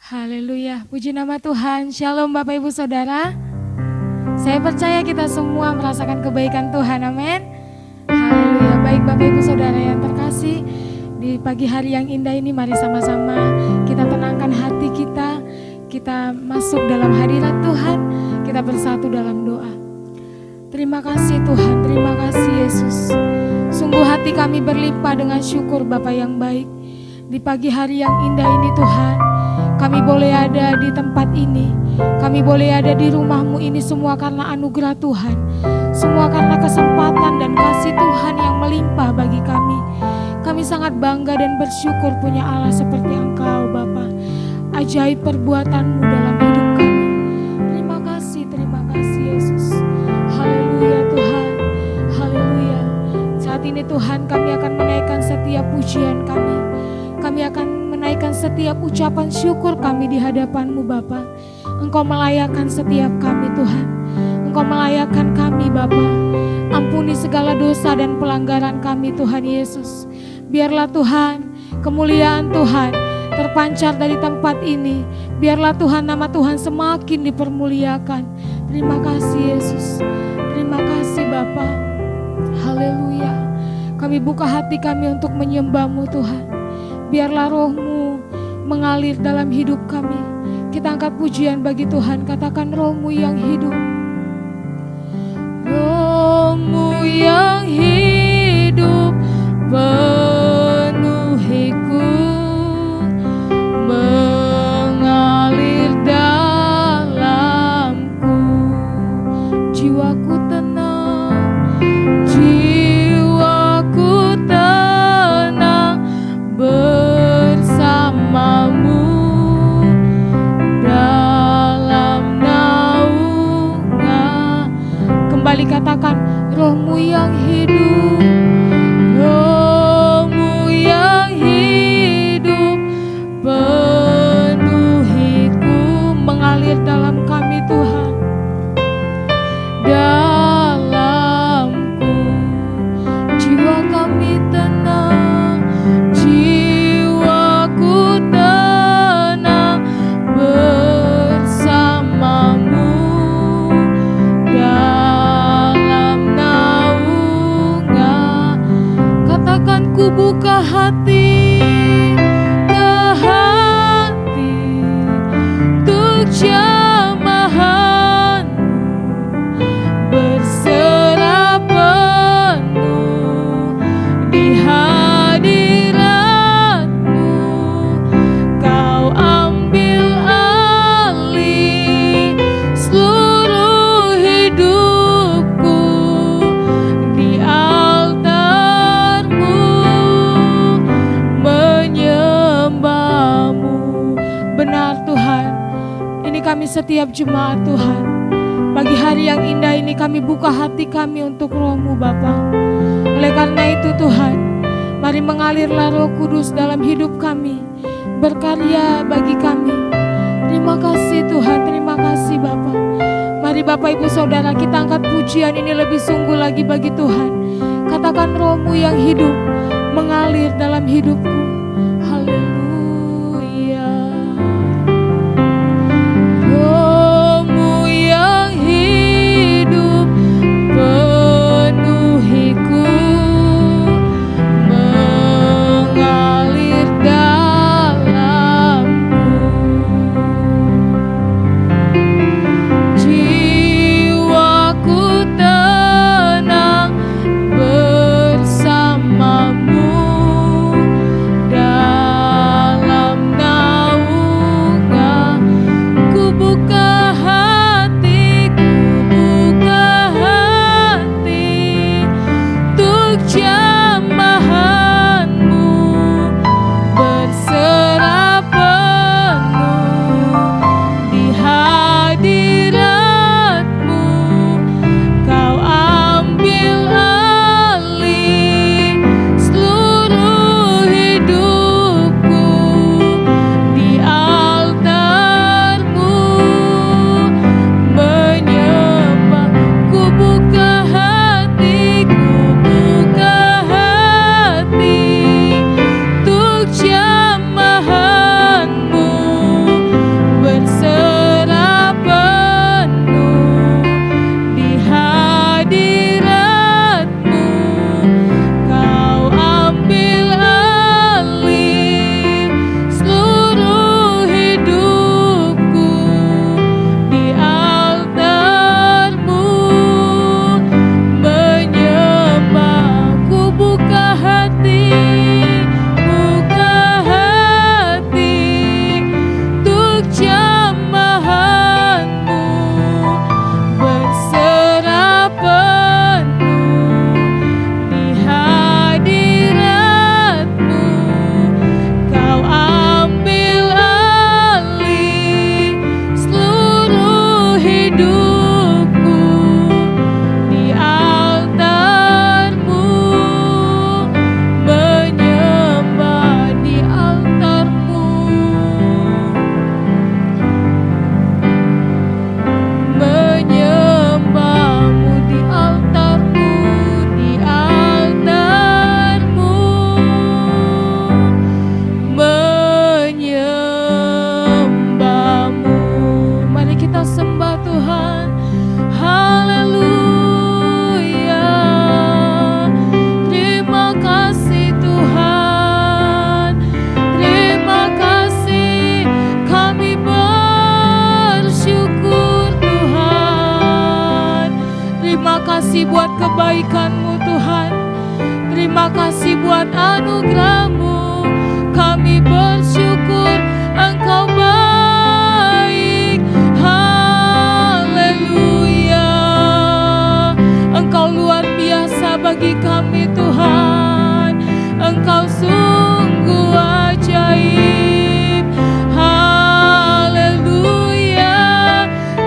Haleluya, puji nama Tuhan. Shalom Bapak Ibu Saudara. Saya percaya kita semua merasakan kebaikan Tuhan, amin. Haleluya, baik Bapak Ibu Saudara yang terkasih. Di pagi hari yang indah ini mari sama-sama kita tenangkan hati kita. Kita masuk dalam hadirat Tuhan, kita bersatu dalam doa. Terima kasih Tuhan, terima kasih Yesus. Sungguh hati kami berlimpah dengan syukur Bapa yang baik. Di pagi hari yang indah ini Tuhan, kami boleh ada di tempat ini, kami boleh ada di rumah-Mu ini semua karena anugerah Tuhan, semua karena kesempatan dan kasih Tuhan yang melimpah bagi kami. Kami sangat bangga dan bersyukur punya Allah seperti Engkau Bapa. Ajaib perbuatan-Mu dalam hidup kami. Terima kasih Yesus. Haleluya Tuhan, haleluya. Saat ini Tuhan kami akan menaikkan setiap pujian kami. Kami akan menaikkan setiap ucapan syukur kami di hadapan-Mu Bapa. Engkau melayakkan setiap kami Tuhan. Engkau melayakkan kami Bapa. Ampuni segala dosa dan pelanggaran kami Tuhan Yesus. Biarlah Tuhan, kemuliaan Tuhan terpancar dari tempat ini. Biarlah Tuhan, nama Tuhan semakin dipermuliakan. Terima kasih Yesus. Terima kasih Bapa. Haleluya. Kami buka hati kami untuk menyembah-Mu Tuhan. Biarlah Roh-Mu mengalir dalam hidup kami. Kita angkat pujian bagi Tuhan. Katakan Roh-Mu yang hidup. Roh-Mu yang hidup penuhiku, mengalir dalamku. Jiwaku tenang, jiwaku tenang bersamamu dalam naungan. Kembali katakan Roh-Mu yang hidup, Roh-Mu yang hidup penuhiku, mengalir dalam kami Tuhan, dalamku. Jiwa kami tenang, jiwaku tenang bersamamu dalam naungan. Katakan ku buka hati ke hati untuk jamahan-Mu, berserah penuh di hadirat-Mu. Kau ambil alih seluruh hidupku di altar-Mu, menyembah-Mu. Benar Tuhan, ini kami setiap jemaat Tuhan. Pagi hari yang indah ini kami buka hati kami untuk Roh-Mu Bapa. Oleh karena itu Tuhan, mari mengalirlah Roh Kudus dalam hidup kami, berkarya bagi kami. Terima kasih Tuhan, terima kasih Bapa. Mari Bapak Ibu Saudara kita angkat pujian ini lebih sungguh lagi bagi Tuhan. Katakan Roh-Mu yang hidup mengalir dalam hidupku. Haleluya. Roh-Mu yang hidup penuhiku, mengalir dalamku. Jiwaku tenang bersamamu kasih buat kebaikan-Mu Tuhan. Terima kasih buat anugerah-Mu. Kami bersyukur Engkau baik. Haleluya. Engkau luar biasa bagi kami Tuhan. Engkau sungguh ajaib. Haleluya.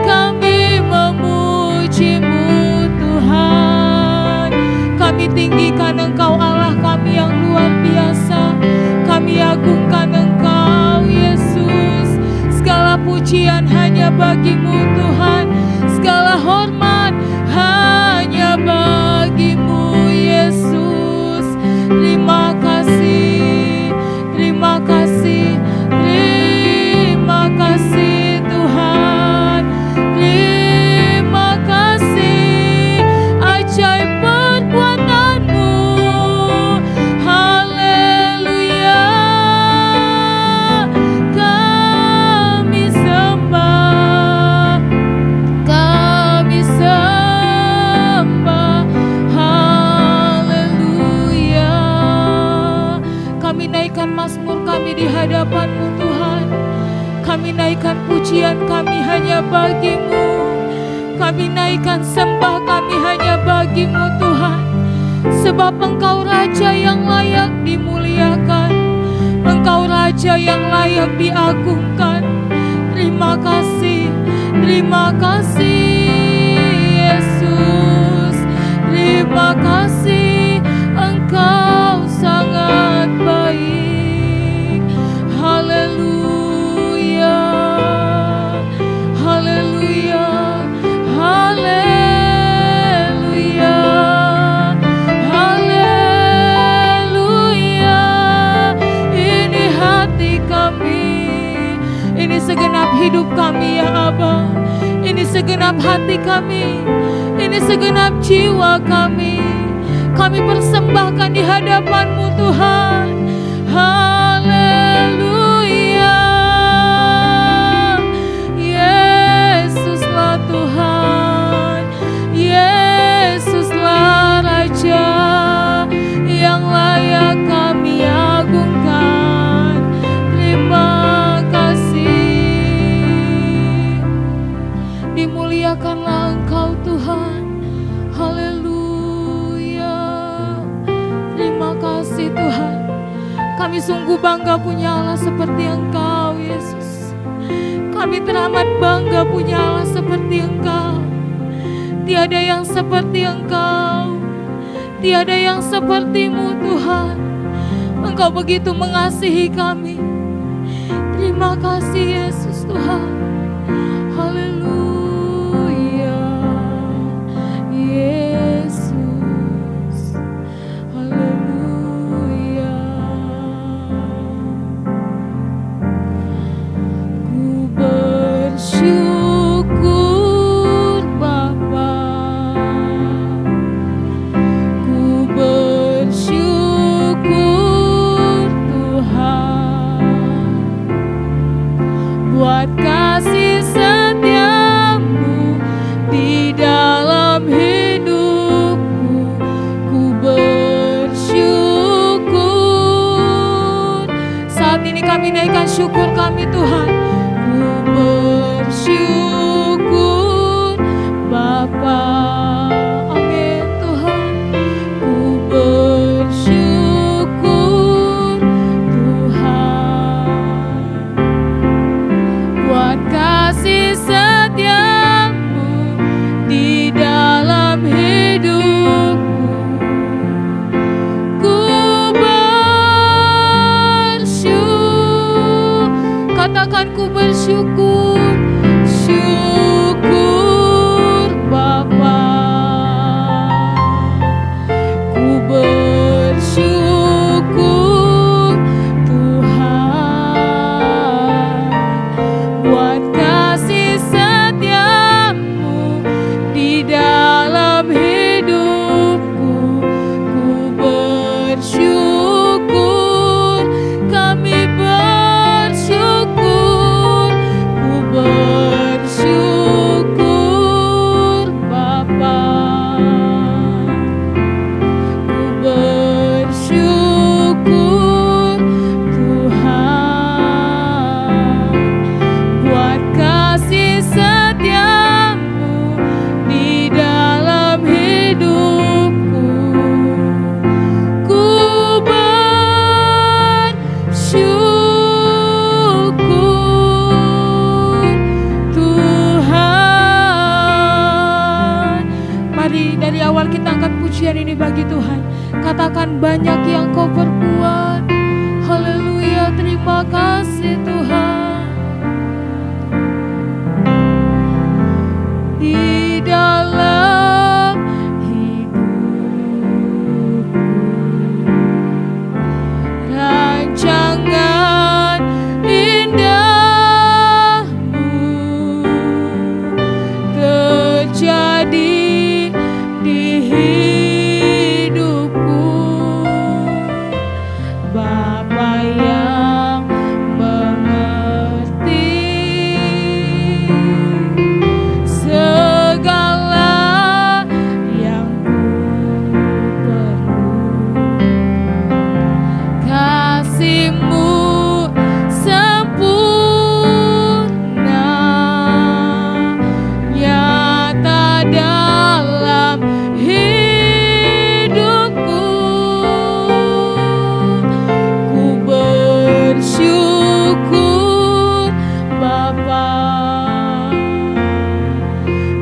Kami memuji-Mu Tuhan. Kami tinggikan Engkau Allah kami yang luar biasa. Kami agungkan Engkau Yesus. Segala pujian hanya bagi-Mu Tuhan. Segala hormat hanya bagi-Mu Yesus. Terima kasih, terima kasih, terima kasih Tuhan. Terima kasih ajaib perbuatan-Mu. Haleluya. Kami sembah, kami sembah. Haleluya. Kami naikkan mazmur kami di hadapan-Mu Tuhan. Kami naikkan pujian kami hanya bagi-Mu. Kami naikkan sembah kami hanya bagi-Mu Tuhan. Sebab Engkau Raja yang layak dimuliakan. Engkau Raja yang layak diagungkan. Terima kasih Yesus. Terima kasih Engkau sangat baik. Haleluya. Haleluya. Haleluya. Haleluya. Ini hati kami. Ini segenap hidup kami ya Aba. Ini segenap hati kami. Ini segenap jiwa kami. Kami persembahkan di hadapan-Mu Tuhan. Haleluya. Yesuslah Tuhan. Yesuslah Raja yang layak kami agungkan. Terima kasih. Dimuliakanlah Engkau Tuhan. Haleluya. Terima kasih Tuhan. Kami sungguh bangga punya Allah seperti Engkau Yesus. Kami teramat bangga punya Allah seperti Engkau. Tiada yang seperti Engkau. Tiada yang seperti-Mu Tuhan. Engkau begitu mengasihi kami. Terima kasih Yesus Tuhan. Haleluya. Yesus. Haleluya. Ku bersyukur Bapa. Ku bersyukur Tuhan buat kasih kami naikkan syukur kami Tuhan. Ku bersyukur Bapa. Amin Tuhan. Ku bersyukur Tuhan buat kasih setiamu di dalam hidupku. Ku bersyukur, katakan ku bersyukur, syukur Bapa. Ku bersyukur Tuhan buat kasih setiamu di dalam hidupku. Ku bersyukur, kami bersyukur. Ku bersyukur Bapa. Ku bersyukur Tuhan buat kasih setiamu di dalam hidupku. Ku bersyukur Tuhan. Mari dari awal kita angkat pujian ini bagi Tuhan. Katakan banyak yang kau perbuat. Haleluya, terima kasih Tuhan. Di dalam hidupku, rancangan indahmu terjadi di hidupku. Bapa yang mengerti segala yang ku perlu. Kasih-Mu sempurna nyata dalam hidupku. Ku bersyukur Bapa.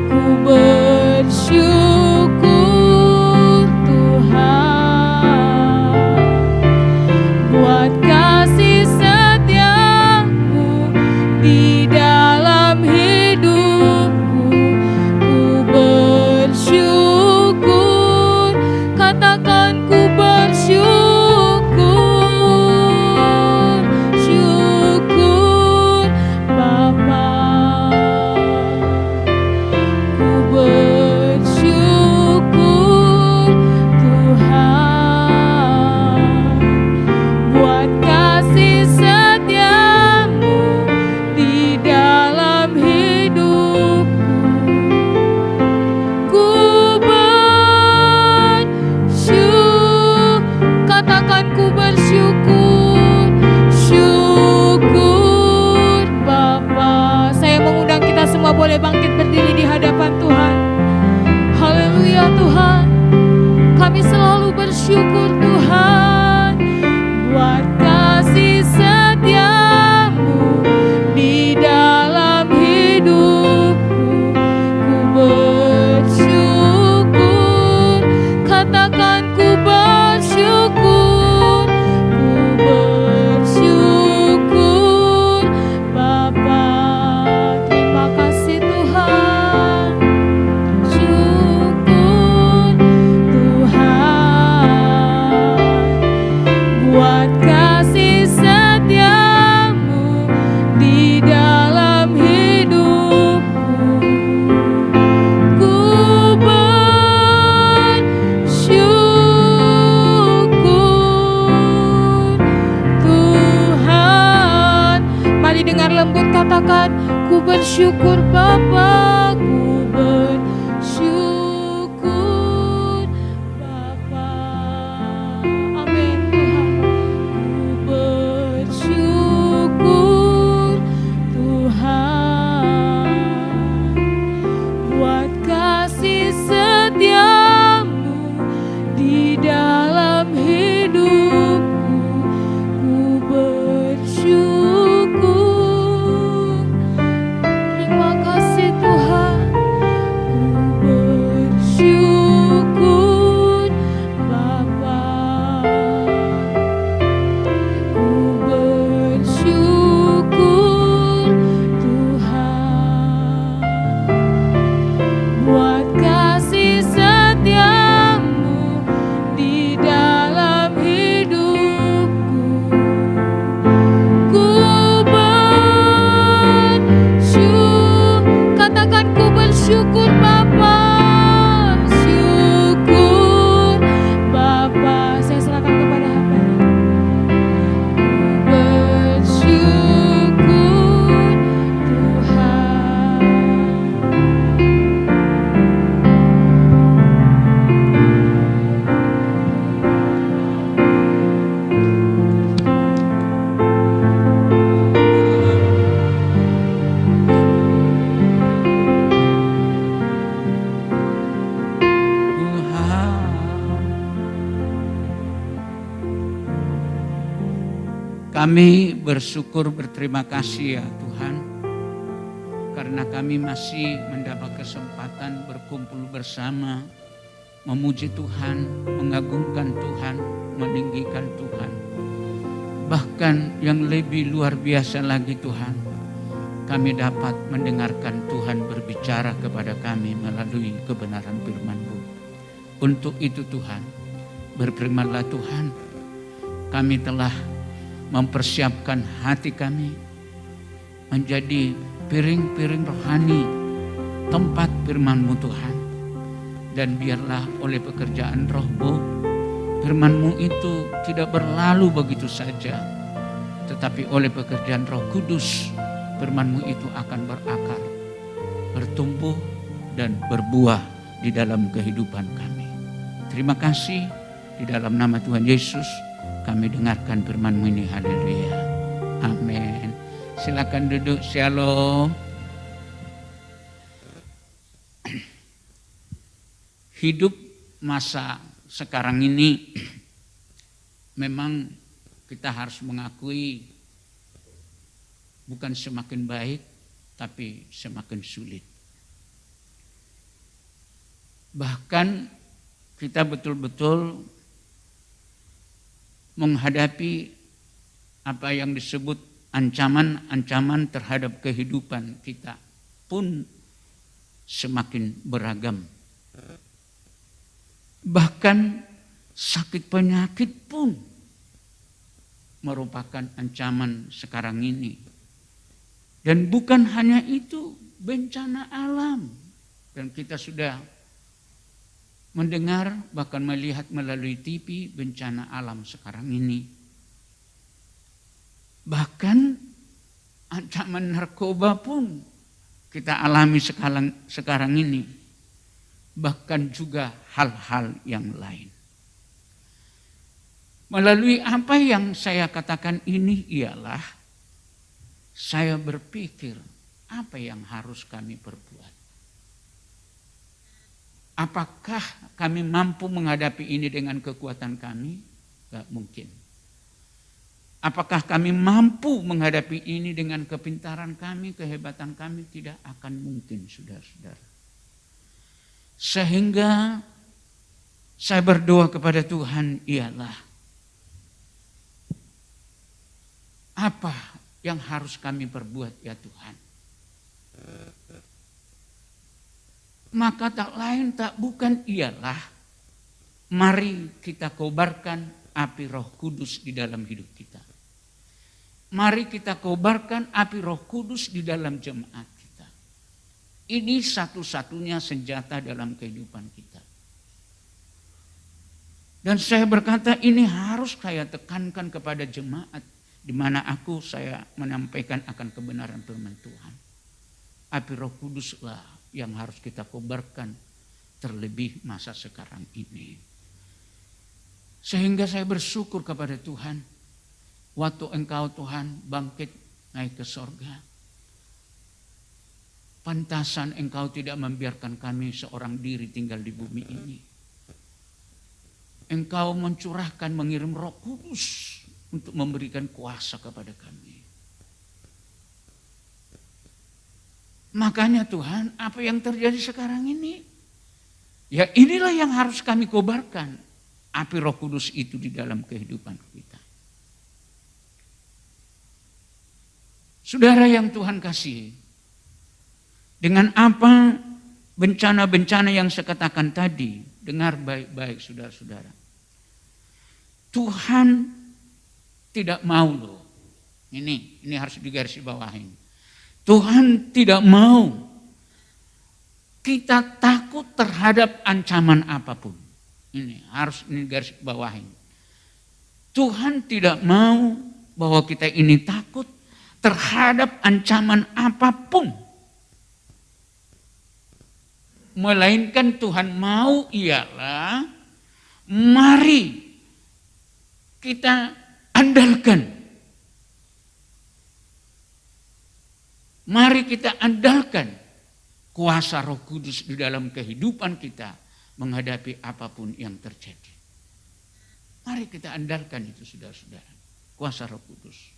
Ku bersyukur Tuhan buat kasih setiamu di dalam hidupku. Ku bersyukur, katakan ku bersyukur, syukur Bapa. Ku bersyukur Tuhan buat kasih setiamu di dalam hidupku. Ku bersyukur, katakan ku bersyukur, syukur Bapa. Saya mengundang kita semua boleh bangkit berdiri di hadapan Tuhan. Haleluya Tuhan. Kami selalu bersyukur Tuhan buat kasih setiamu di dalam hidupku. Ku bersyukur, katakan ku bersyukur. Ku bersyukur Bapa. Terima kasih Tuhan. Syukur Tuhan buat kasih setiamu di dalam hidupku. Ku bersyukur Tuhan. Mari dengar lembut katakan ku bersyukur Bapa. Ku bersyukur Bapa. Amin Tuhan. Ku bersyukur Kami bersyukur berterima kasih ya Tuhan, karena kami masih mendapat kesempatan berkumpul bersama, memuji Tuhan, mengagungkan Tuhan, meninggikan Tuhan. Bahkan yang lebih luar biasa lagi Tuhan, kami dapat mendengarkan Tuhan berbicara kepada kami melalui kebenaran firman-Mu. Untuk itu Tuhan, berfirmanlah Tuhan, kami telah mempersiapkan hati kami menjadi piring-piring rohani tempat firman-Mu Tuhan. Dan biarlah oleh pekerjaan Roh-Mu, firman-Mu itu tidak berlalu begitu saja, tetapi oleh pekerjaan Roh Kudus, firman-Mu itu akan berakar, bertumbuh dan berbuah di dalam kehidupan kami. Terima kasih, di dalam nama Tuhan Yesus kami dengarkan firman-Mu ini. Haleluya. Amin. Silakan duduk. Shalom. Hidup masa sekarang ini memang kita harus mengakui bukan semakin baik, tapi semakin sulit. Bahkan kita betul-betul menghadapi apa yang disebut ancaman-ancaman terhadap kehidupan kita pun semakin beragam. Bahkan sakit penyakit pun merupakan ancaman sekarang ini. Dan bukan hanya itu, bencana alam. Dan kita sudah mendengar bahkan melihat melalui TV bencana alam sekarang ini. Bahkan ancaman narkoba pun kita alami sekarang ini. Bahkan juga hal-hal yang lain. Melalui apa yang saya katakan ini ialah saya berpikir apa yang harus kami perbuat. Apakah kami mampu menghadapi ini dengan kekuatan kami? Tidak mungkin. Apakah kami mampu menghadapi ini dengan kepintaran kami, kehebatan kami? Tidak akan mungkin, saudara-saudara. Sehingga saya berdoa kepada Tuhan ialah apa yang harus kami perbuat ya Tuhan? Maka tak lain tak bukan ialah mari kita kobarkan api Roh Kudus di dalam hidup kita. Mari kita kobarkan api Roh Kudus di dalam jemaat kita. Ini satu-satunya senjata dalam kehidupan kita. Dan saya berkata ini harus saya tekankan kepada jemaat di mana saya menyampaikan akan kebenaran firman Tuhan. Api Roh Kuduslah yang harus kita kobarkan terlebih masa sekarang ini. Sehingga saya bersyukur kepada Tuhan. Waktu Engkau Tuhan bangkit naik ke sorga. Pantasan Engkau tidak membiarkan kami seorang diri tinggal di bumi ini. Engkau mencurahkan mengirim Roh Kudus untuk memberikan kuasa kepada kami. Makanya Tuhan, apa yang terjadi sekarang ini? Ya inilah yang harus kami kobarkan. Api Roh Kudus itu di dalam kehidupan kita. Saudara yang Tuhan kasih, dengan apa bencana-bencana yang saya katakan tadi, dengar baik-baik saudara-saudara. Tuhan tidak mau loh. Ini harus digarisbawahi. Tuhan tidak mau kita takut terhadap ancaman apapun. Ini harus garis bawahin. Tuhan tidak mau bahwa kita ini takut terhadap ancaman apapun. Melainkan Tuhan mau ialah mari kita andalkan. Mari kita andalkan kuasa Roh Kudus di dalam kehidupan kita menghadapi apapun yang terjadi. Mari kita andalkan itu saudara-saudara. Kuasa Roh Kudus.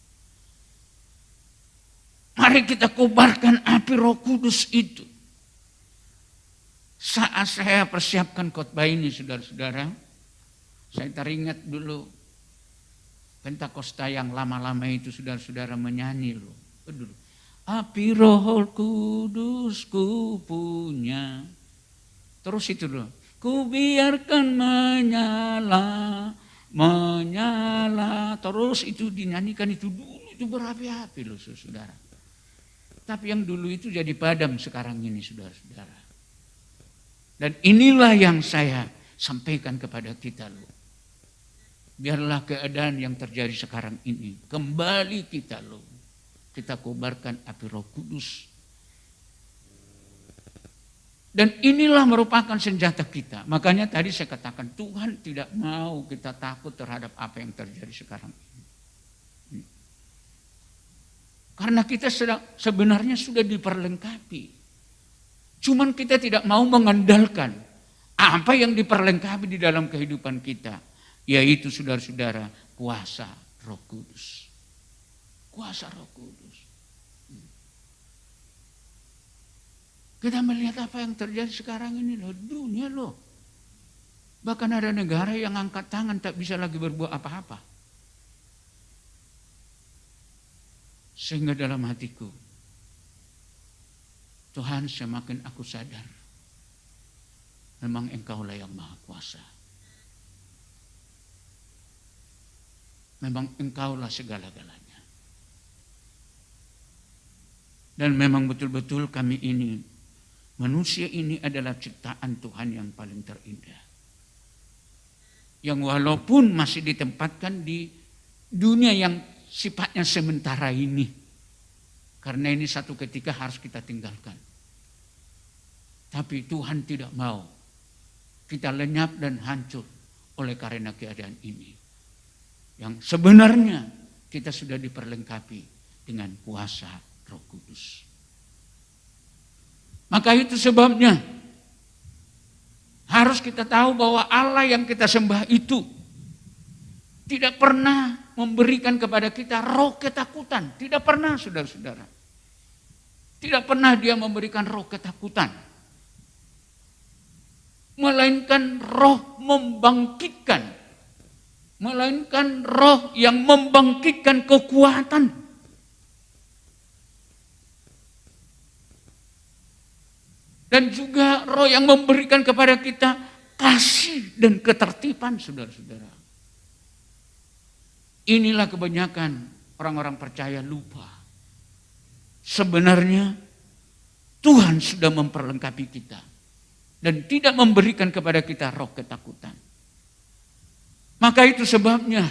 Mari kita kobarkan api Roh Kudus itu. Saat saya persiapkan khotbah ini, saudara-saudara, saya teringat dulu Pentakosta yang lama-lama itu, saudara-saudara, menyanyi loh. Api Roh Kudus ku punya. Terus itu loh. Ku biarkan menyala, menyala. Terus itu dinyanyikan itu dulu, itu berapi-api loh saudara. Tapi yang dulu itu jadi padam sekarang ini saudara-saudara. Dan inilah yang saya sampaikan kepada kita loh. Biarlah keadaan yang terjadi sekarang ini kembali kita loh. Kita kobarkan api Roh Kudus. Dan inilah merupakan senjata kita. Makanya tadi saya katakan Tuhan tidak mau kita takut terhadap apa yang terjadi sekarang ini. Karena kita sebenarnya sudah diperlengkapi. Cuman kita tidak mau mengandalkan apa yang diperlengkapi di dalam kehidupan kita. Yaitu saudara-saudara kuasa Roh Kudus. Kuasa Roh Kudus. Kita melihat apa yang terjadi sekarang ini loh, dunia loh. Bahkan ada negara yang angkat tangan tak bisa lagi berbuat apa-apa. Sehingga dalam hatiku, Tuhan semakin aku sadar, memang Engkaulah yang Maha Kuasa. Memang Engkaulah segala-galanya. Dan memang betul-betul kami ini, manusia ini adalah ciptaan Tuhan yang paling terindah. Yang walaupun masih ditempatkan di dunia yang sifatnya sementara ini. Karena ini satu ketika harus kita tinggalkan. Tapi Tuhan tidak mau kita lenyap dan hancur oleh karena keadaan ini. Yang sebenarnya kita sudah diperlengkapi dengan kuasa Roh Kudus. Maka itu sebabnya harus kita tahu bahwa Allah yang kita sembah itu tidak pernah memberikan kepada kita roh ketakutan. Tidak pernah saudara-saudara. Tidak pernah dia memberikan roh ketakutan. Melainkan roh membangkitkan. Melainkan roh yang membangkitkan kekuatan. Dan juga roh yang memberikan kepada kita kasih dan ketertiban, saudara-saudara. Inilah kebanyakan orang-orang percaya lupa. Sebenarnya Tuhan sudah memperlengkapi kita. Dan tidak memberikan kepada kita roh ketakutan. Maka itu sebabnya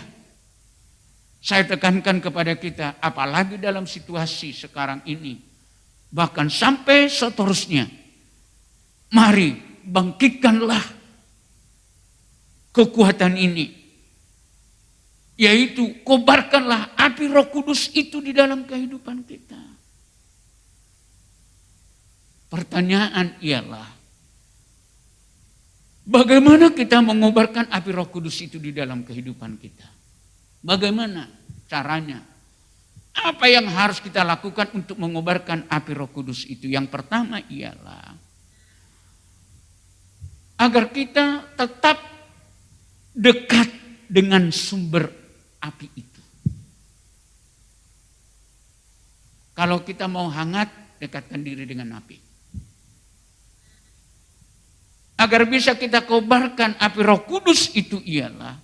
saya tekankan kepada kita, apalagi dalam situasi sekarang ini. Bahkan sampai seterusnya. Mari bangkitkanlah kekuatan ini. Yaitu kobarkanlah api Roh Kudus itu di dalam kehidupan kita. Pertanyaan ialah, bagaimana kita mengobarkan api Roh Kudus itu di dalam kehidupan kita? Bagaimana caranya? Apa yang harus kita lakukan untuk mengobarkan api Roh Kudus itu? Yang pertama ialah agar kita tetap dekat dengan sumber api itu. Kalau kita mau hangat, dekatkan diri dengan api. Agar bisa kita kobarkan api Roh Kudus itu ialah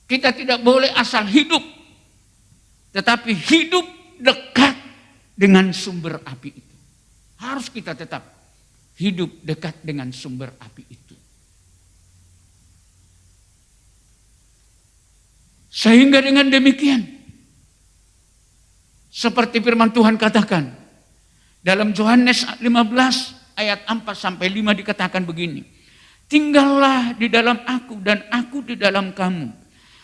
kita tidak boleh asal hidup, tetapi hidup dekat dengan sumber api itu. Harus kita tetap hidup dekat dengan sumber api itu. Sehingga dengan demikian, seperti firman Tuhan katakan, dalam Yohanes 15 ayat 4 sampai 5 dikatakan begini. Tinggallah di dalam aku dan aku di dalam kamu.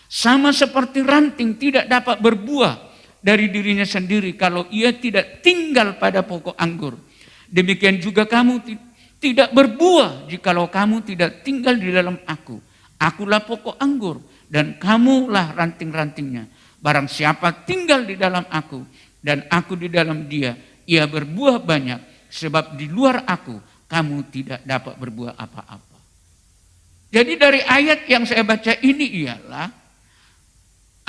Sama seperti ranting tidak dapat berbuah dari dirinya sendiri kalau ia tidak tinggal pada pokok anggur. Demikian juga kamu tidak berbuah jikalau kamu tidak tinggal di dalam aku. Akulah pokok anggur dan kamulah ranting-rantingnya. Barang siapa tinggal di dalam aku dan aku di dalam dia, ia berbuah banyak, sebab di luar aku kamu tidak dapat berbuah apa-apa. Jadi dari ayat yang saya baca ini ialah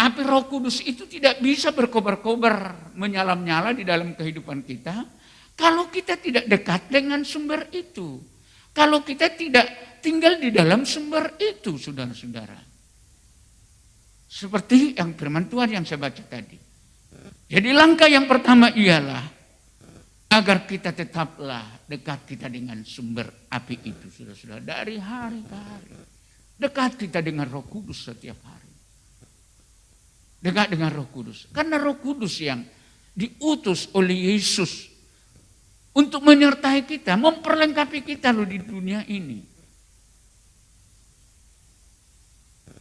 api Roh Kudus itu tidak bisa berkobar-kobar, menyala-nyala di dalam kehidupan kita kalau kita tidak dekat dengan sumber itu. Kalau kita tidak tinggal di dalam sumber itu, saudara-saudara. Seperti yang firman Tuhan yang saya baca tadi. Jadi langkah yang pertama ialah agar kita tetaplah dekat kita dengan sumber api itu, saudara-saudara. Dari hari ke hari. Dekat kita dengan Roh Kudus setiap hari. Dekat dengan Roh Kudus. Karena Roh Kudus yang diutus oleh Yesus untuk menyertai kita, memperlengkapi kita loh di dunia ini.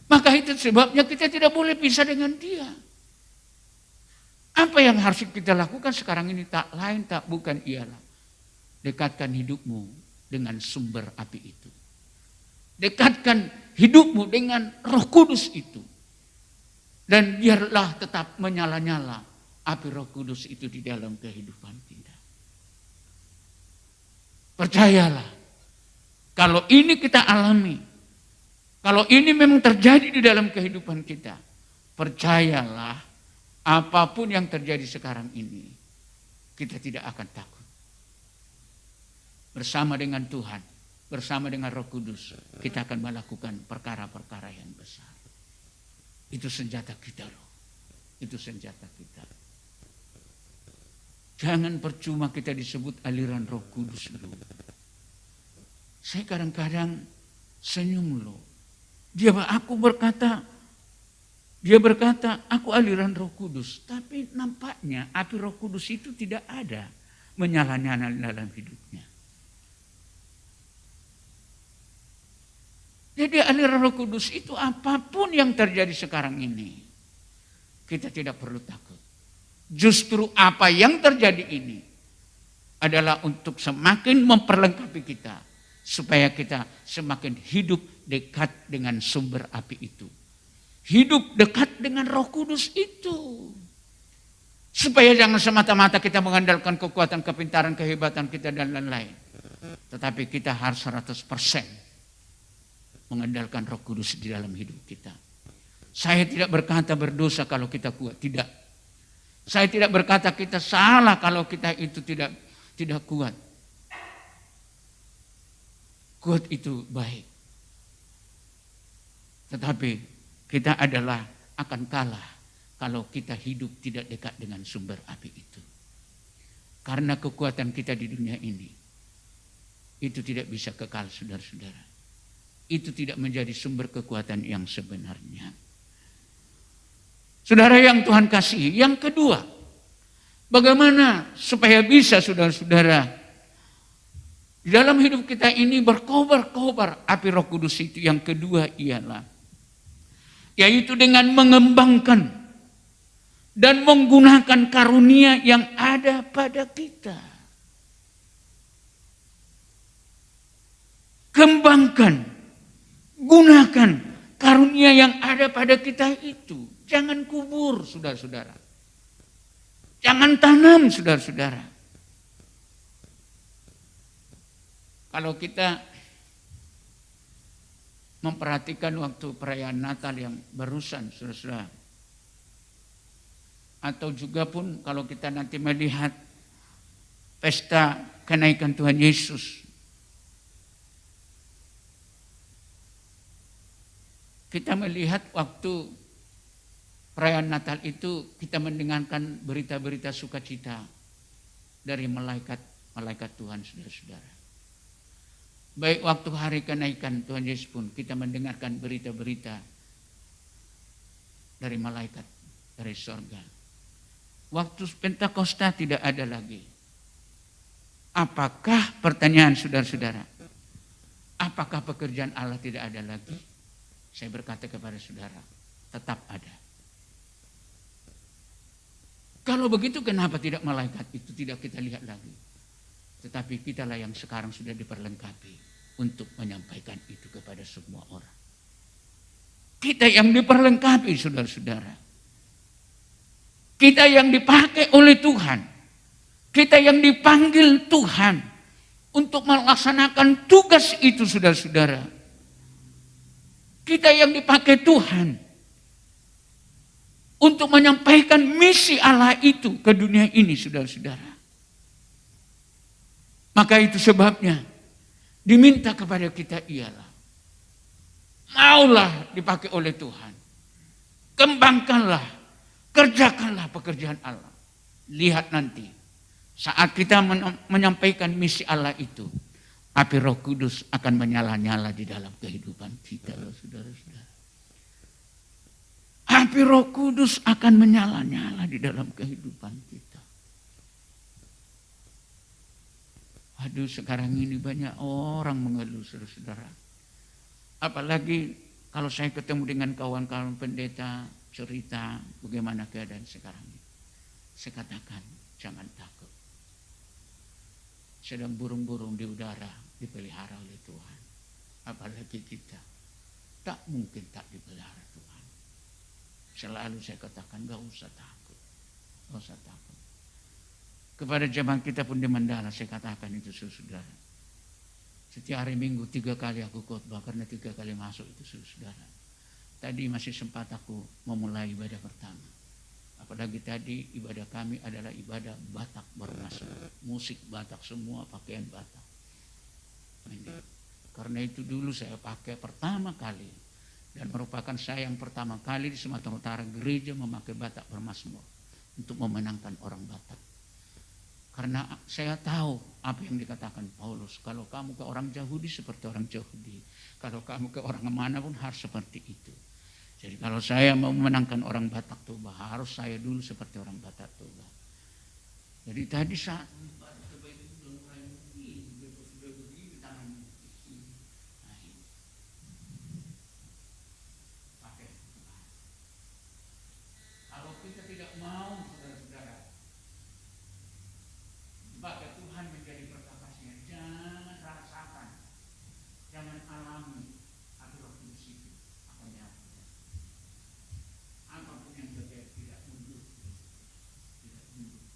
Maka itu sebabnya kita tidak boleh pisah dengan dia. Apa yang harus kita lakukan sekarang ini tak lain tak bukan ialah dekatkan hidupmu dengan sumber api itu. Dekatkan hidupmu dengan Roh Kudus itu. Dan biarlah tetap menyala-nyala api Roh Kudus itu di dalam kehidupan kita. Percayalah, kalau ini kita alami, kalau ini memang terjadi di dalam kehidupan kita, percayalah apapun yang terjadi sekarang ini, kita tidak akan takut. Bersama dengan Tuhan, bersama dengan Roh Kudus, kita akan melakukan perkara-perkara yang besar. Itu senjata kita loh. Itu senjata kita. Jangan percuma kita disebut aliran Roh Kudus loh. Saya kadang-kadang senyum loh. Dia berkata, aku aliran Roh Kudus. Tapi nampaknya api Roh Kudus itu tidak ada menyala-nyala dalam hidupnya. Jadi aliran Roh Kudus itu apapun yang terjadi sekarang ini, kita tidak perlu takut. Justru apa yang terjadi ini adalah untuk semakin memperlengkapi kita, supaya kita semakin hidup dekat dengan sumber api itu. Hidup dekat dengan Roh Kudus itu. Supaya jangan semata-mata kita mengandalkan kekuatan, kepintaran, kehebatan kita dan lain-lain. Tetapi kita harus 100% mengandalkan Roh Kudus di dalam hidup kita. Saya tidak berkata berdosa kalau kita kuat, tidak. Saya tidak berkata kita salah kalau kita itu tidak kuat. Kuat itu baik. Tetapi kita adalah akan kalah kalau kita hidup tidak dekat dengan sumber api itu. Karena kekuatan kita di dunia ini, itu tidak bisa kekal, saudara-saudara. Itu tidak menjadi sumber kekuatan yang sebenarnya. Saudara yang Tuhan kasihi, yang kedua, bagaimana supaya bisa saudara-saudara di dalam hidup kita ini berkobar-kobar api Roh Kudus itu. Yang kedua ialah, yaitu dengan mengembangkan dan menggunakan karunia yang ada pada kita. Kembangkan, gunakan karunia yang ada pada kita itu. Jangan kubur, saudara-saudara. Jangan tanam, saudara-saudara. Kalau kita memperhatikan waktu perayaan Natal yang barusan, saudara-saudara. Atau juga pun kalau kita nanti melihat pesta kenaikan Tuhan Yesus. Kita melihat waktu perayaan Natal itu kita mendengarkan berita-berita sukacita dari malaikat Tuhan, saudara-saudara. Baik waktu hari kenaikan Tuhan Yesus pun kita mendengarkan berita-berita dari malaikat, dari sorga. Waktu Pentakosta tidak ada lagi. Apakah, pertanyaan saudara-saudara, apakah pekerjaan Allah tidak ada lagi? Saya berkata kepada saudara, tetap ada. Kalau begitu kenapa tidak malaikat itu tidak kita lihat lagi? Tetapi kitalah yang sekarang sudah diperlengkapi untuk menyampaikan itu kepada semua orang. Kita yang diperlengkapi, saudara-saudara. Kita yang dipakai oleh Tuhan. Kita yang dipanggil Tuhan untuk melaksanakan tugas itu, saudara-saudara. Kita yang dipakai Tuhan untuk menyampaikan misi Allah itu ke dunia ini, saudara-saudara. Maka itu sebabnya diminta kepada kita ialah, maulah dipakai oleh Tuhan. Kembangkanlah, kerjakanlah pekerjaan Allah. Lihat nanti, saat kita menyampaikan misi Allah itu, api Roh Kudus akan menyala-nyala di dalam kehidupan kita, saudara-saudara. Api Roh Kudus akan menyala-nyala di dalam kehidupan kita. Aduh, sekarang ini banyak orang mengeluh, saudara-saudara. Apalagi kalau saya ketemu dengan kawan-kawan pendeta, cerita bagaimana keadaan sekarang ini. Saya katakan, jangan takut. Sedang burung-burung di udara dipelihara oleh Tuhan. Apalagi kita, tak mungkin tak dipelihara Tuhan. Selalu saya katakan, gak usah takut. Gak usah takut. Kepada jemaat kita pun di Mandala, saya katakan itu, saudara. Setiap hari Minggu 3 kali aku khotbah, karena 3 kali masuk itu, saudara. Tadi masih sempat aku memulai ibadah pertama. Apalagi tadi ibadah kami adalah ibadah Batak bernasional. Musik Batak semua, pakaian Batak. Karena itu dulu saya pakai pertama kali. Dan merupakan saya yang pertama kali di Sumatera Utara gereja memakai Batak bermazmur. Untuk memenangkan orang Batak. Karena saya tahu apa yang dikatakan Paulus. Kalau kamu ke orang Yahudi seperti orang Yahudi. Kalau kamu ke orang mana pun harus seperti itu. Jadi kalau saya mau memenangkan orang Batak Toba, harus saya dulu seperti orang Batak Toba. Jadi tadi saat kalau kita tidak mau, saudara-saudara, pakai Tuhan menjadi perkakasnya, jangan rasakan, jangan alami api Roh Kudus itu akan nyata. Apapun yang terjadi tidak mundur, tidak mundur.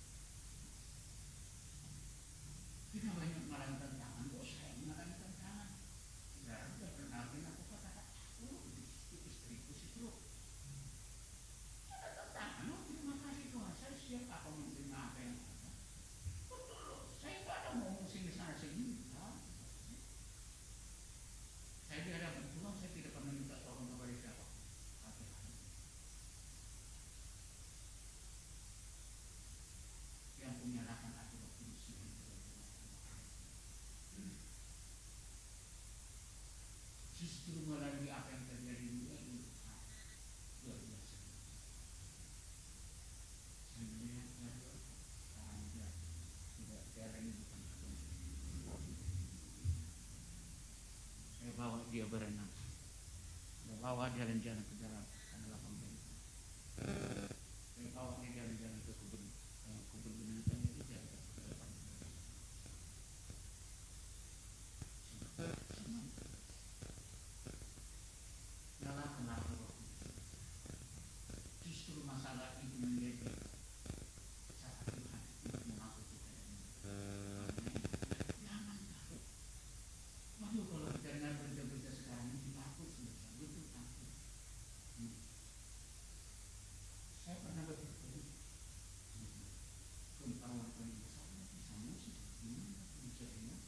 Kita banyak melakukan tangan, kok saya melakukan tangan. Saudara sudah pernah dengar aku katakan, itu istriku si Bro. Saya tangan, terima kasih Tuhan, saya siap apa menerima apa yang ada. Betul, saya tidak ada ngomong sini sana sini. Saya di hadapan Tuhan, saya tidak pernah minta tolong kepada siapa. Yang menyalakan api Roh Kudus. Justru melalui apa yang terjadi dulu luar biasa. Saya melihat tidak ada ini bukan. Saya bawa dia berenang. Saya bawa jalan-jalan ke dalam lapang benteng. Saya bawa dia jalan-jalan ke kebun binatang itu dia ada ke depan. Nyalakanlah Roh Kudus. Justru masalah itu menjadi cara Tuhan untuk mengaku kita ini. Jangan takut. Waduh, kalau kita dengar berita-berita sekarang ini takut, betul takut. Saya pernah berpikir, kawan-kawan bisa musik, bisa enak,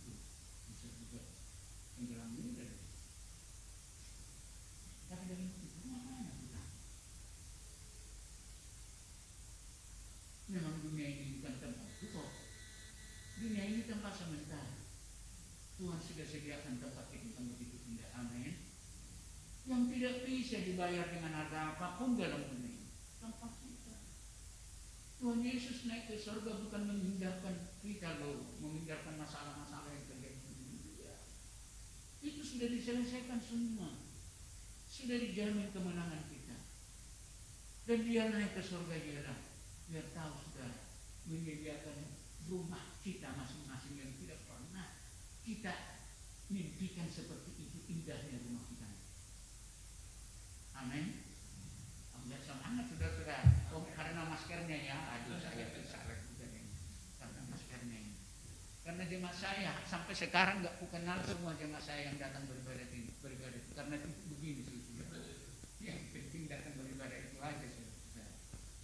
bisa juga tenggelam ini dari. Tapi dari itu mana kita? Memang dunia ini bukan tempat itu. Dunia ini tempat sementara. Tuhan sudah sediakan tempat itu yang begitu indah. Amin. Yang tidak bisa dibayar dengan harga apapun dalam dunia ini. Tempat kita. Tuhan Yesus naik ke surga bukan menghindarkan kita loh, menghindarkan masalah-masalah yang terjadi di dunia. Itu sudah diselesaikan semua. Sudah dijamin kemenangan kita. Dan dia naik ke surga ialah biar tahu sudah menyediakan rumah kita masing-masing yang tidak pernah kita mimpikan seperti itu indahnya rumah kita. Amin. Alhamdulillah, semangat saudara-saudara. Karena maskernya ya. jemaat saya sampai sekarang nggak aku kenal semua jemaat saya yang datang beribadah ini, karena itu begini sudah. Yang penting datang beribadah itu aja sudah.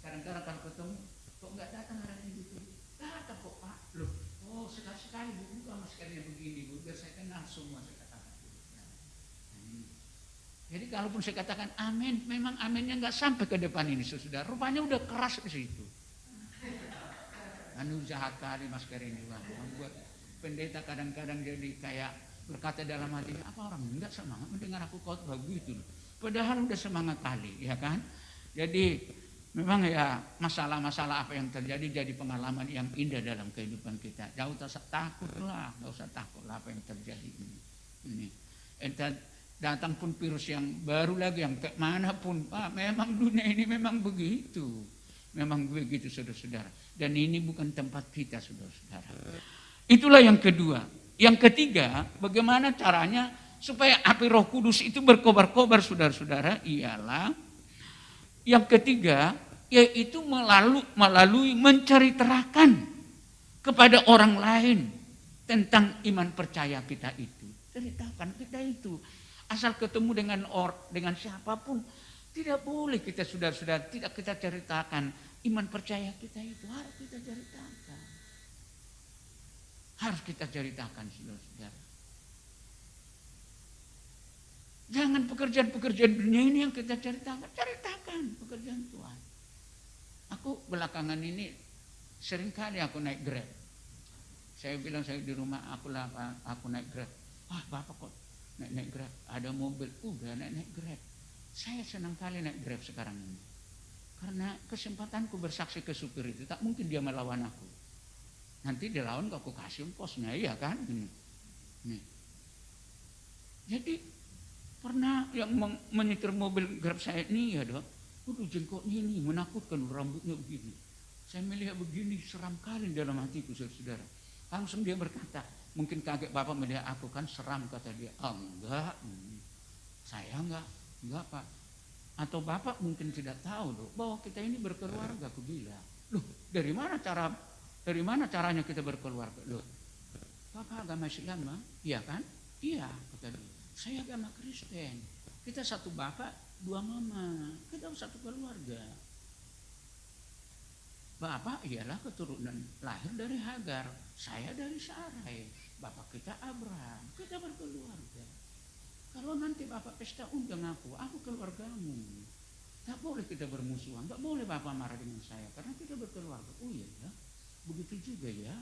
Kadang-kadang kalau ketemu kok nggak datang hari ini gitu, datang kok Pak, loh, oh sekali-sekali buka maskernya begini, biar saya kenal semua saya katakan. Jadi kalaupun saya katakan amin, memang aminnya nggak sampai ke depan ini saudara, rupanya udah keras di situ. Anu jahat kali masker ini Bang. Membuat pendeta kadang-kadang jadi kayak berkata dalam hatinya, apa orang enggak semangat mendengar aku khotbah begitu. Padahal udah semangat kali, ya kan? Jadi memang ya masalah-masalah apa yang terjadi jadi pengalaman yang indah dalam kehidupan kita. Jauh tak usah takut lah, nggak usah takut lah apa yang terjadi ini. Entah datang pun virus yang baru lagi yang kemana pun, memang dunia ini memang begitu. Memang begitu saudara-saudara. Dan ini bukan tempat kita saudara-saudara. Itulah yang kedua. Yang ketiga, bagaimana caranya supaya api Roh Kudus itu berkobar-kobar saudara-saudara, ialah yang ketiga, yaitu melalui menceritakan kepada orang lain tentang iman percaya kita itu. Ceritakan kita itu. Asal ketemu dengan siapapun, tidak boleh kita saudara-saudara tidak kita ceritakan iman percaya kita itu, harus kita ceritakan. Harus kita ceritakan saudara-saudara. Jangan pekerjaan-pekerjaan dunia ini yang kita ceritakan pekerjaan Tuhan. Aku belakangan ini seringkali aku naik Grab. Saya bilang saya di rumah aku naik Grab. Bapak kok naik Grab? Ada mobil, udah naik Grab. Saya senang kali naik Grab sekarang ini. Karena kesempatanku bersaksi ke supir itu, tak mungkin dia melawan aku. Nanti dia lawan aku kasih ongkosnya, iya kan? Nih. Jadi pernah yang menyetir mobil Grab saya ini ya dok, jengkoknya ini menakutkan, rambutnya begini. Saya melihat begini seram kali dalam hatiku saudara. Langsung dia berkata, mungkin kaget bapak melihat aku kan seram kata dia. Enggak, saya enggak Pak. Atau bapak mungkin tidak tahu loh bahwa kita ini berkeluarga. Aku bilang, loh dari mana caranya kita berkeluarga? Loh, bapak agama Islam mah? Iya kan? Iya kata dia. Saya agama Kristen. Kita satu bapak, dua mama. Kita satu keluarga. Bapak ialah keturunan lahir dari Hagar. Saya dari Sarai. Bapak kita Abraham. Kita berkeluarga. Kalau nanti bapak pesta undang aku keluargamu. Tak boleh kita bermusuhan, tak boleh bapak marah dengan saya karena kita berkeluarga. Oh iya ya, begitu juga ya.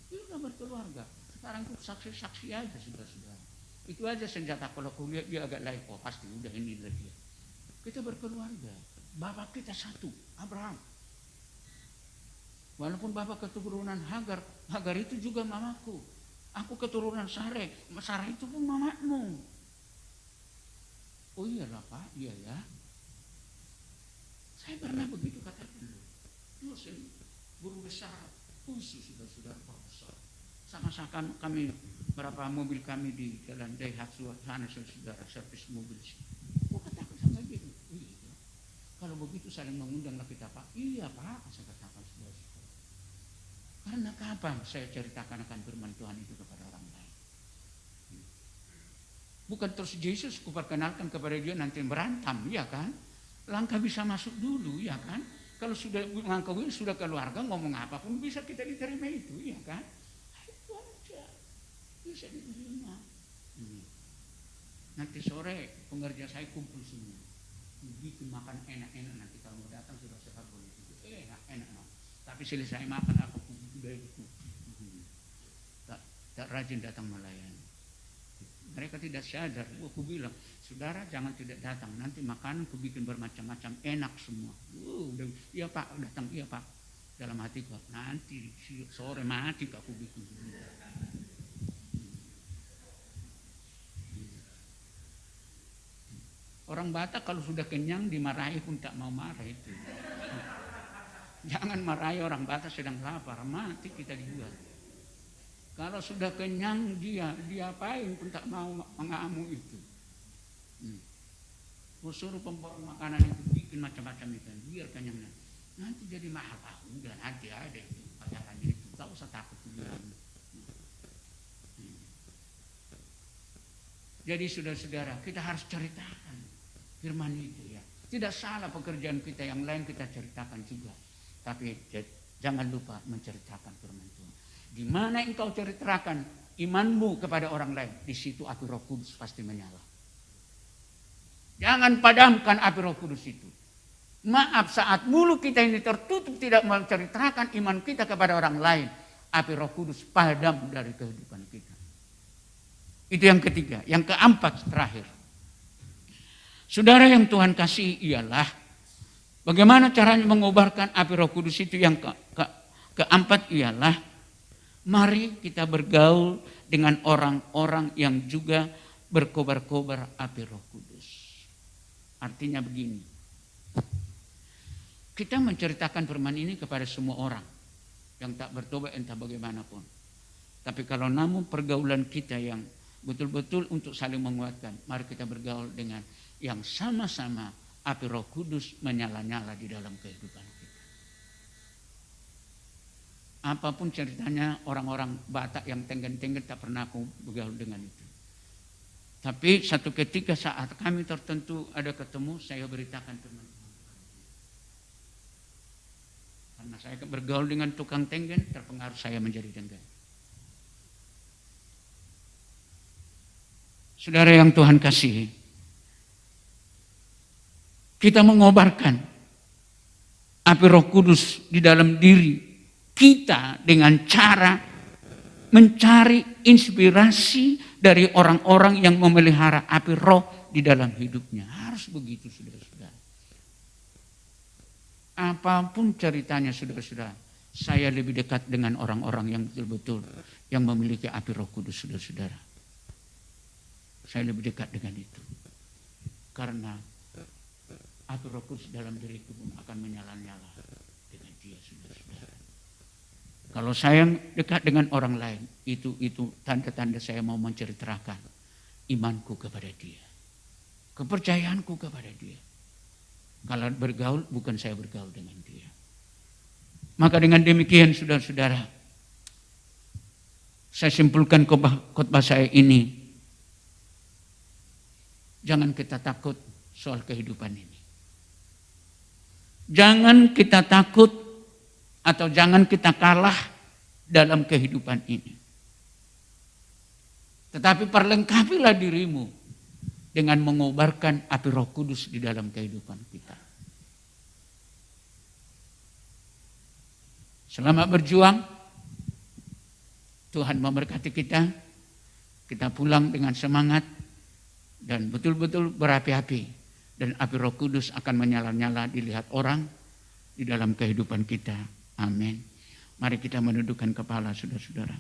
Kita berkeluarga. Sekarang itu saksi-saksi aja sudah. Itu aja senjata kalau kuliah dia agak lain. Oh pasti udah ini dia. Kita berkeluarga. Bapak kita satu, Abraham. Walaupun bapak keturunan Hagar itu juga mamaku. Aku keturunan Sarai itu pun mamakmu. Oh iyalah Pak, iya ya. Saya pernah begitu katakan. Dulu guru besar khusus sudah profesor. Sama-sama kami berapa mobil kami di Jalan Daihatsu sana saudara servis mobil. Oh katakan sama dia. Oh iya. Kalau begitu saling mengundanglah kita Pak. Iya Pak, saya katakan saudara. Karena kapan saya ceritakan akan firman Tuhan itu kepada orang lain? Bukan terus Yesus kuperkenalkan kepada dia nanti berantem, ya kan? Langkah bisa masuk dulu, ya kan? Kalau sudah mengakui sudah keluarga ngomong apapun bisa kita diterima itu, ya kan? Itu aja bisa diterima. Nanti sore pengerja saya kumpul semua, bikin makan enak-enak nanti kalau mau datang sudah sehat boleh itu enak. Tapi selesai makan aku udah itu tak rajin datang melayani. Mereka tidak sadar. Aku bilang, saudara jangan tidak datang. Nanti makanan aku bikin bermacam-macam enak semua. Iya Pak datang, iya Pak. Dalam hati kok nanti sore mati aku bikin. Orang Batak kalau sudah kenyang dimarahi pun tak mau marah itu. Jangan marahi orang Batak sedang lapar, mati kita dibuat. Kalau sudah kenyang diapain pun tak mau mengamu itu. Suruh pembawa makanan itu bikin macam-macam itu, biar kenyang. Nanti jadi mahal. Udah nanti ada itu bayarannya itu, tak usah takut bilang. Jadi saudara-saudara, kita harus ceritakan firman itu ya. Tidak salah pekerjaan kita yang lain kita ceritakan juga. Tapi jangan lupa menceritakan firman Tuhan. Di mana engkau ceritakan imanmu kepada orang lain, di situ api Roh Kudus pasti menyala. Jangan padamkan api Roh Kudus itu. Maaf, saat mulut kita ini tertutup tidak menceritakan iman kita kepada orang lain, api Roh Kudus padam dari kehidupan kita. Itu yang ketiga. Yang keempat terakhir. Saudara yang Tuhan kasih ialah bagaimana caranya mengobarkan api Roh Kudus itu. Yang keempat ialah mari kita bergaul dengan orang-orang yang juga berkobar-kobar api Roh Kudus. Artinya begini. Kita menceritakan firman ini kepada semua orang yang tak bertobat entah bagaimanapun. Tapi kalau namun pergaulan kita yang betul-betul untuk saling menguatkan, mari kita bergaul dengan yang sama-sama api Roh Kudus menyala-nyala di dalam kehidupan kita. Apapun ceritanya orang-orang Batak yang tenggen-tenggen tak pernah aku bergaul dengan itu. Tapi satu ketika saat kami tertentu ada ketemu, saya beritakan firman Tuhan. Karena saya bergaul dengan tukang tenggen, terpengaruh saya menjadi tenggen. Saudara yang Tuhan kasihi, kita mengobarkan api Roh Kudus di dalam diri kita dengan cara mencari inspirasi dari orang-orang yang memelihara api roh di dalam hidupnya. Harus begitu, saudara-saudara. Apapun ceritanya, saudara-saudara, saya lebih dekat dengan orang-orang yang betul-betul yang memiliki api Roh Kudus, saudara-saudara. Saya lebih dekat dengan itu. Karena api Roh Kudus dalam diriku pun akan menyala-nyala dengan dia, saudara-saudara. Kalau saya dekat dengan orang lain, itu tanda-tanda saya mau menceritakan imanku kepada dia. Kepercayaanku kepada dia. Kalau bergaul, bukan saya bergaul dengan dia. Maka dengan demikian, saudara-saudara, saya simpulkan khotbah saya ini. Jangan kita takut soal kehidupan ini. Jangan kita takut atau jangan kita kalah dalam kehidupan ini. Tetapi perlengkapilah dirimu dengan mengobarkan api Roh Kudus di dalam kehidupan kita. Selamat berjuang. Tuhan memberkati kita. Kita pulang dengan semangat. Dan betul-betul berapi-api. Dan api Roh Kudus akan menyala-nyala dilihat orang di dalam kehidupan kita. Amin. Mari kita menundukkan kepala, saudara-saudara.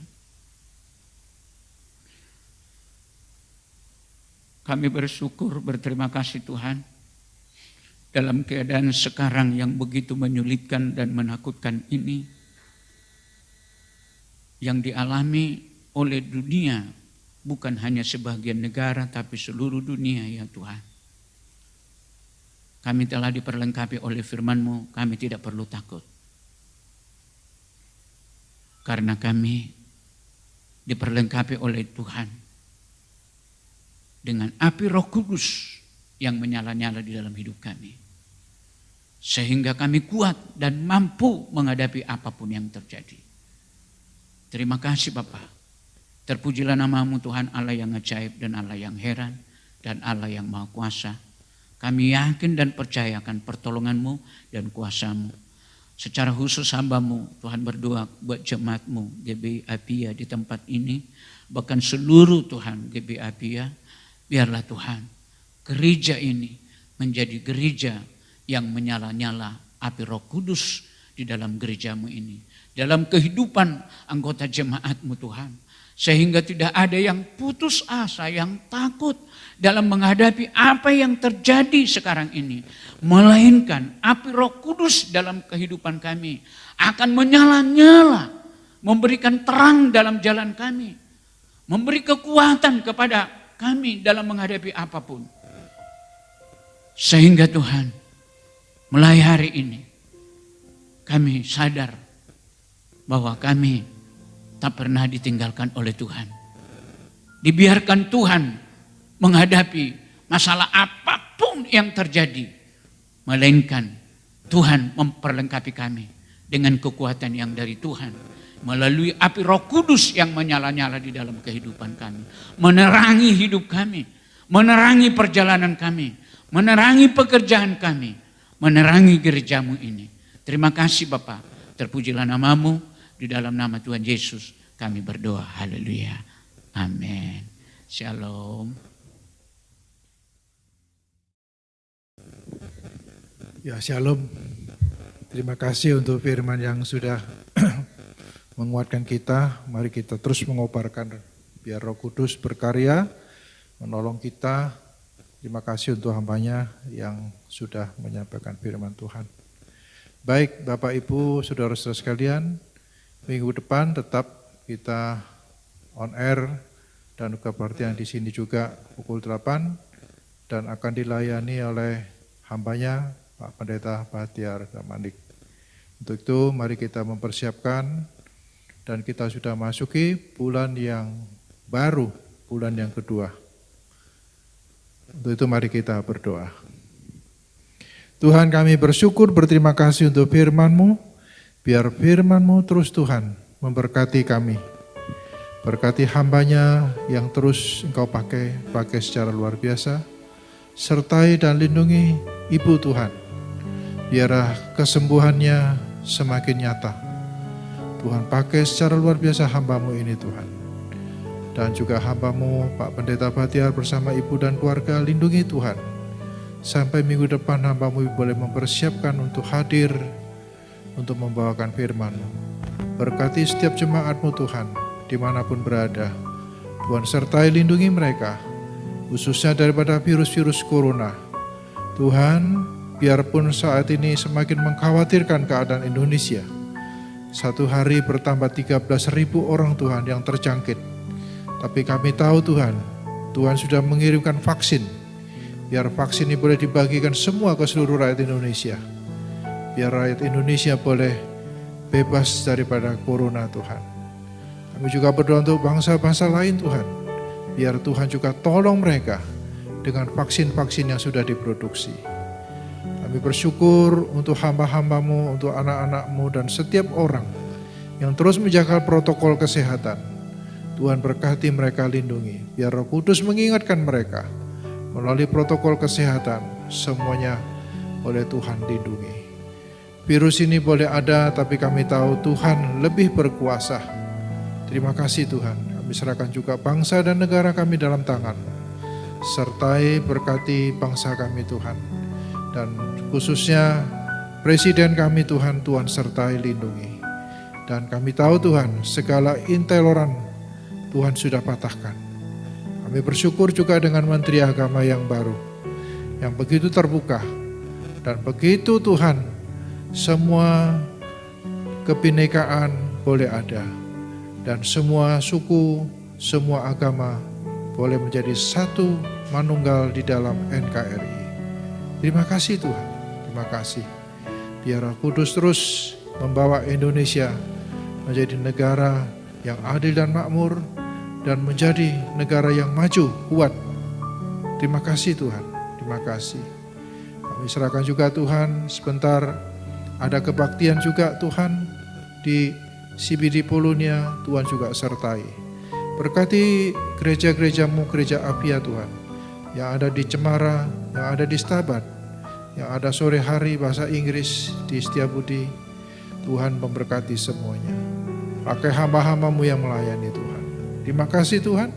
Kami bersyukur, berterima kasih Tuhan. Dalam keadaan sekarang yang begitu menyulitkan dan menakutkan ini. Yang dialami oleh dunia. Bukan hanya sebagian negara, tapi seluruh dunia ya Tuhan. Kami telah diperlengkapi oleh firman-Mu, kami tidak perlu takut. Karena kami diperlengkapi oleh Tuhan. Dengan api Roh Kudus yang menyala-nyala di dalam hidup kami. Sehingga kami kuat dan mampu menghadapi apapun yang terjadi. Terima kasih Bapa. Terpujilah nama-Mu Tuhan Allah yang ajaib dan Allah yang heran dan Allah yang maha kuasa. Kami yakin dan percaya akan pertolongan-Mu dan kuasa-Mu. Secara khusus hamba-Mu Tuhan berdoa buat jemaat-Mu GBI Apia di tempat ini. Bahkan seluruh Tuhan GBI Apia. Biarlah Tuhan gereja ini menjadi gereja yang menyala-nyala api Roh Kudus di dalam gereja-Mu ini. Dalam kehidupan anggota jemaat-Mu Tuhan. Sehingga tidak ada yang putus asa, yang takut dalam menghadapi apa yang terjadi sekarang ini. Melainkan api Roh Kudus dalam kehidupan kami akan menyala-nyala. Memberikan terang dalam jalan kami. Memberi kekuatan kepada kami dalam menghadapi apapun. Sehingga Tuhan, mulai hari ini kami sadar bahwa kami tak pernah ditinggalkan oleh Tuhan. Dibiarkan Tuhan menghadapi masalah apapun yang terjadi. Melainkan Tuhan memperlengkapi kami dengan kekuatan yang dari Tuhan. Melalui api Roh Kudus yang menyala-nyala di dalam kehidupan kami. Menerangi hidup kami. Menerangi perjalanan kami. Menerangi pekerjaan kami. Menerangi gerejamu ini. Terima kasih Bapa. Terpujilah namamu. Di dalam nama Tuhan Yesus kami berdoa. Haleluya. Amin. Shalom. Ya, shalom. Terima kasih untuk firman yang sudah menguatkan kita. Mari kita terus mengobarkan biar Roh Kudus berkarya, menolong kita. Terima kasih untuk hambanya yang sudah menyampaikan firman Tuhan. Baik Bapak Ibu, saudara-saudara sekalian, minggu depan tetap kita on air dan kebaktian di sini juga pukul 8 dan akan dilayani oleh hambanya Pak Pendeta Bahtiar Damanik. Untuk itu mari kita mempersiapkan dan kita sudah masuki bulan yang baru, bulan yang kedua. Untuk itu mari kita berdoa. Tuhan, kami bersyukur, berterima kasih untuk firman-Mu. Biar firman-Mu terus Tuhan memberkati kami. Berkati hambanya yang terus Engkau pakai secara luar biasa. Sertai dan lindungi Ibu Tuhan. Biarlah kesembuhannya semakin nyata. Tuhan pakai secara luar biasa hamba-Mu ini Tuhan. Dan juga hamba-Mu Pak Pendeta Bahtiar bersama ibu dan keluarga, lindungi Tuhan. Sampai minggu depan hamba-Mu boleh mempersiapkan untuk hadir, untuk membawakan firman-Mu. Berkati setiap jemaat-Mu Tuhan, dimanapun berada. Tuhan sertai lindungi mereka, khususnya daripada virus-virus corona. Tuhan, biarpun saat ini semakin mengkhawatirkan keadaan Indonesia. Satu hari bertambah 13.000 orang Tuhan yang terjangkit. Tapi kami tahu Tuhan, Tuhan sudah mengirimkan vaksin. Biar vaksin ini boleh dibagikan semua ke seluruh rakyat Indonesia. Biar rakyat Indonesia boleh bebas daripada corona Tuhan. Kami juga berdoa untuk bangsa-bangsa lain Tuhan. Biar Tuhan juga tolong mereka dengan vaksin-vaksin yang sudah diproduksi. Kami bersyukur untuk hamba-hamba-Mu, untuk anak-anak-Mu dan setiap orang yang terus menjaga protokol kesehatan. Tuhan berkati mereka, lindungi. Biar Roh Kudus mengingatkan mereka melalui protokol kesehatan, semuanya oleh Tuhan lindungi. Virus ini boleh ada, tapi kami tahu Tuhan lebih berkuasa. Terima kasih Tuhan. Kami serahkan juga bangsa dan negara kami dalam tangan. Sertai berkati bangsa kami Tuhan. Dan khususnya Presiden kami Tuhan, Tuhan sertai lindungi. Dan kami tahu Tuhan, segala intoleran Tuhan sudah patahkan. Kami bersyukur juga dengan Menteri Agama yang baru, yang begitu terbuka. Dan begitu Tuhan, semua kebinekaan boleh ada. Dan semua suku, semua agama boleh menjadi satu manunggal di dalam NKRI. Terima kasih Tuhan, terima kasih. Biar Roh Kudus terus membawa Indonesia menjadi negara yang adil dan makmur dan menjadi negara yang maju, kuat. Terima kasih Tuhan, terima kasih. Kami serahkan juga Tuhan, sebentar ada kebaktian juga Tuhan di CBD Polonia, Tuhan juga sertai. Berkati gereja-gereja-Mu, gereja Apia Tuhan, yang ada di Cemara, yang ada di Stabat, yang ada sore hari bahasa Inggris di Setiabudi. Tuhan memberkati semuanya. Pakai hamba-hamba-Mu yang melayani Tuhan. Terima kasih Tuhan.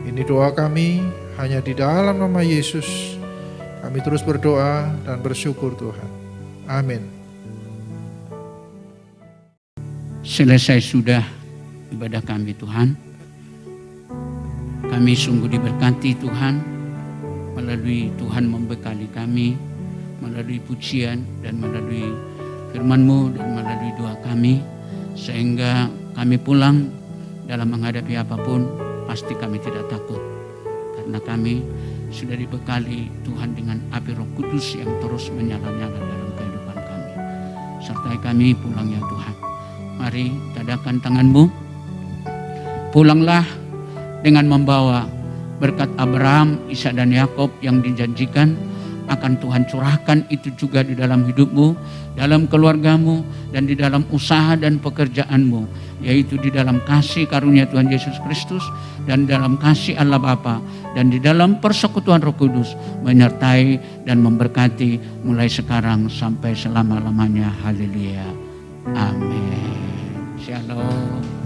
Ini doa kami hanya di dalam nama Yesus. Kami terus berdoa dan bersyukur Tuhan. Amin. Selesai sudah ibadah kami Tuhan. Kami sungguh diberkati Tuhan. Melalui Tuhan membekali kami. Melalui pujian dan melalui firman-Mu dan melalui doa kami. Sehingga kami pulang dalam menghadapi apapun, pasti kami tidak takut. Karena kami sudah dibekali Tuhan dengan api Roh Kudus yang terus menyala-nyala dalam kehidupan kami. Sertai kami pulang ya Tuhan. Mari tadakan tangan-Mu. Pulanglah dengan membawa berkat Abraham, Ishak dan Yakub yang dijanjikan akan Tuhan curahkan itu juga di dalam hidupmu, dalam keluargamu, dan di dalam usaha dan pekerjaanmu, yaitu di dalam kasih karunia Tuhan Yesus Kristus dan dalam kasih Allah Bapa dan di dalam persekutuan Roh Kudus menyertai dan memberkati mulai sekarang sampai selama-lamanya. Haleluya. Amin. Shalom.